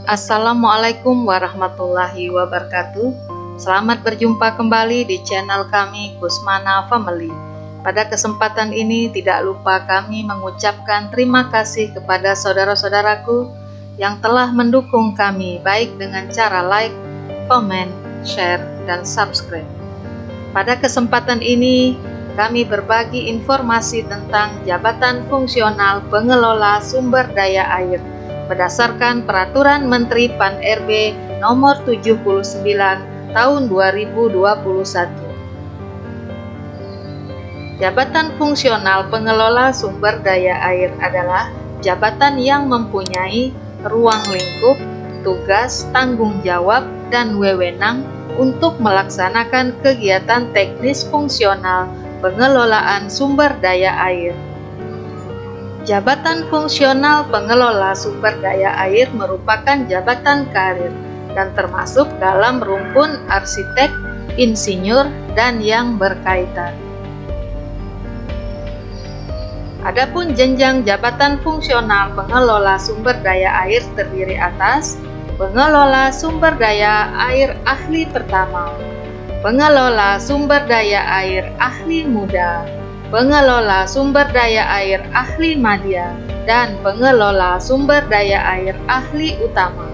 Assalamualaikum warahmatullahi wabarakatuh. Selamat berjumpa kembali di channel kami Kusmana Family. Pada kesempatan ini tidak lupa kami mengucapkan terima kasih kepada saudara-saudaraku yang telah mendukung kami baik dengan cara like, komen, share, dan subscribe. Pada kesempatan ini kami berbagi informasi tentang Jabatan Fungsional Pengelola Sumber Daya Air berdasarkan Peraturan Menteri Pan-RB Nomor 79 Tahun 2021. Jabatan Fungsional Pengelola Sumber Daya Air adalah jabatan yang mempunyai ruang lingkup, tugas, tanggung jawab, dan wewenang untuk melaksanakan kegiatan teknis fungsional pengelolaan sumber daya air. Jabatan Fungsional Pengelola Sumber Daya Air merupakan jabatan karir dan termasuk dalam rumpun arsitek, insinyur, dan yang berkaitan. Adapun jenjang jabatan fungsional pengelola sumber daya air terdiri atas pengelola sumber daya air ahli pertama, pengelola sumber daya air ahli muda, pengelola sumber daya air ahli madya, dan pengelola sumber daya air ahli utama.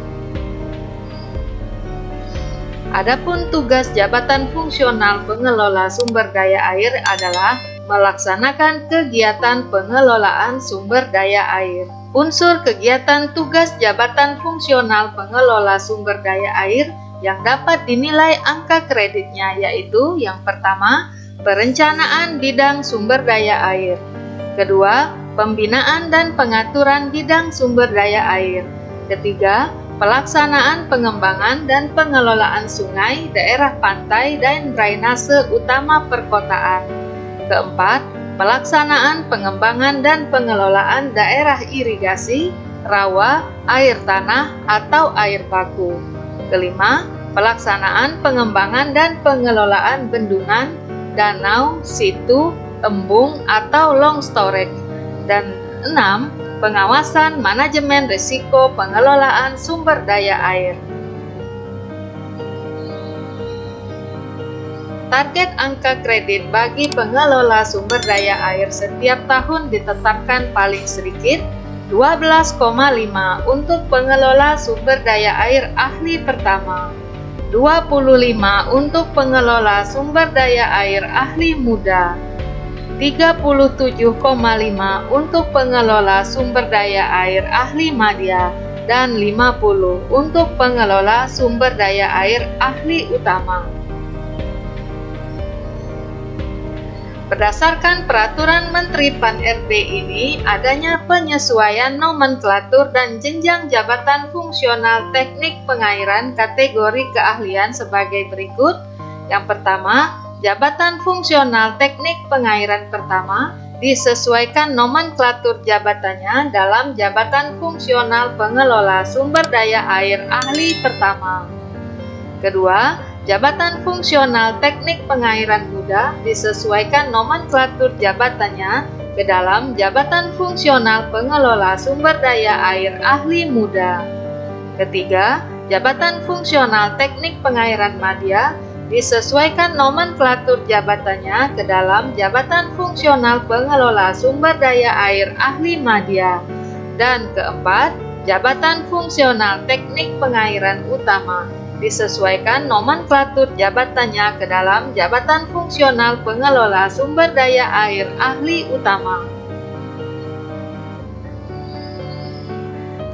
Adapun tugas jabatan fungsional pengelola sumber daya air adalah melaksanakan kegiatan pengelolaan sumber daya air. Unsur kegiatan tugas jabatan fungsional pengelola sumber daya air yang dapat dinilai angka kreditnya yaitu yang pertama, perencanaan bidang sumber daya air. Kedua, pembinaan dan pengaturan bidang sumber daya air. Ketiga, pelaksanaan pengembangan dan pengelolaan sungai, daerah pantai, dan drainase utama perkotaan. Keempat, pelaksanaan pengembangan dan pengelolaan daerah irigasi, rawa, air tanah, atau air baku. Kelima, pelaksanaan pengembangan dan pengelolaan bendungan, danau, situ, embung, atau long storage. Dan 6. Pengawasan manajemen risiko pengelolaan sumber daya air. Target angka kredit bagi pengelola sumber daya air setiap tahun ditetapkan paling sedikit 12,5 untuk pengelola sumber daya air ahli pertama, 25 untuk pengelola sumber daya air ahli muda, 37,5 untuk pengelola sumber daya air ahli madya, dan 50 untuk pengelola sumber daya air ahli utama. Berdasarkan Peraturan Menteri Pan-RB ini, adanya penyesuaian nomenklatur dan jenjang jabatan fungsional teknik pengairan kategori keahlian sebagai berikut. Yang pertama, jabatan fungsional teknik pengairan pertama disesuaikan nomenklatur jabatannya dalam jabatan fungsional pengelola sumber daya air ahli pertama. Kedua, jabatan fungsional teknik pengairan muda disesuaikan nomenklatur jabatannya ke dalam jabatan fungsional pengelola sumber daya air ahli muda. Ketiga, jabatan fungsional teknik pengairan madya disesuaikan nomenklatur jabatannya ke dalam jabatan fungsional pengelola sumber daya air ahli madya. Dan keempat, jabatan fungsional teknik pengairan utama disesuaikan nomenklatur jabatannya ke dalam jabatan fungsional pengelola sumber daya air ahli utama.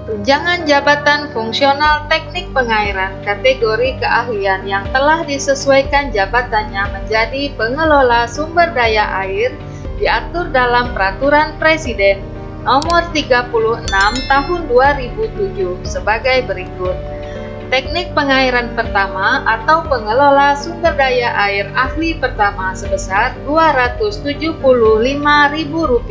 Tunjangan jabatan fungsional teknik pengairan kategori keahlian yang telah disesuaikan jabatannya menjadi pengelola sumber daya air diatur dalam Peraturan Presiden Nomor 36 Tahun 2007 sebagai berikut. Teknik pengairan pertama atau pengelola sumber daya air ahli pertama sebesar Rp275.000.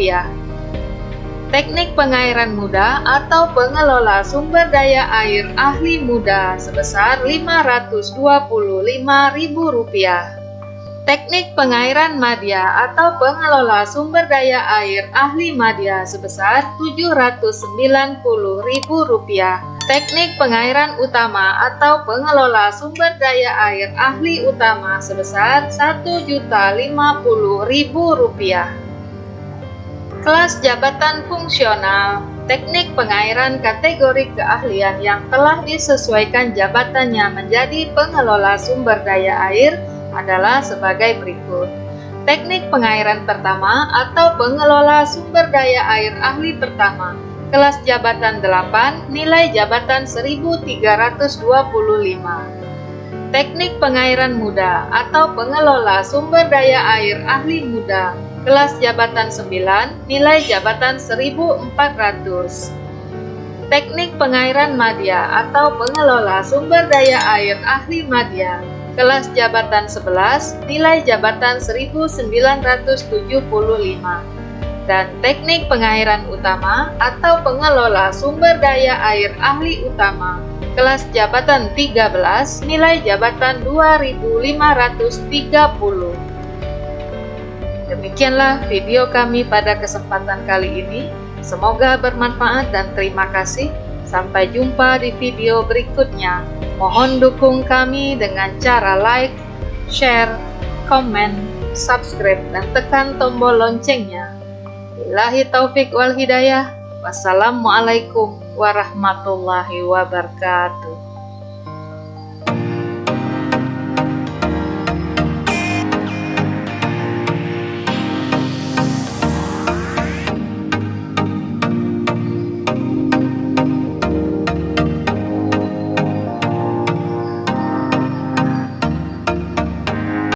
Teknik pengairan muda atau pengelola sumber daya air ahli muda sebesar Rp525.000. Teknik pengairan madya atau pengelola sumber daya air ahli madya sebesar Rp790.000. Teknik pengairan utama atau pengelola sumber daya air ahli utama sebesar Rp1.050.000. Kelas jabatan fungsional. Teknik pengairan kategori keahlian yang telah disesuaikan jabatannya menjadi pengelola sumber daya air adalah sebagai berikut. Teknik pengairan pertama atau pengelola sumber daya air ahli pertama, kelas jabatan 8, nilai jabatan 1325. Teknik pengairan muda atau pengelola sumber daya air ahli muda, kelas jabatan 9, nilai jabatan 1400. Teknik pengairan madya atau pengelola sumber daya air ahli madya, kelas jabatan 11, nilai jabatan 1975. Dan teknik pengairan utama atau pengelola sumber daya air ahli utama, kelas jabatan 13, nilai jabatan 2530. Demikianlah video kami pada kesempatan kali ini. Semoga bermanfaat dan terima kasih. Sampai jumpa di video berikutnya. Mohon dukung kami dengan cara like, share, komen, subscribe, dan tekan tombol loncengnya. Billahi taufik wal hidayah. Wassalamualaikum warahmatullahi wabarakatuh.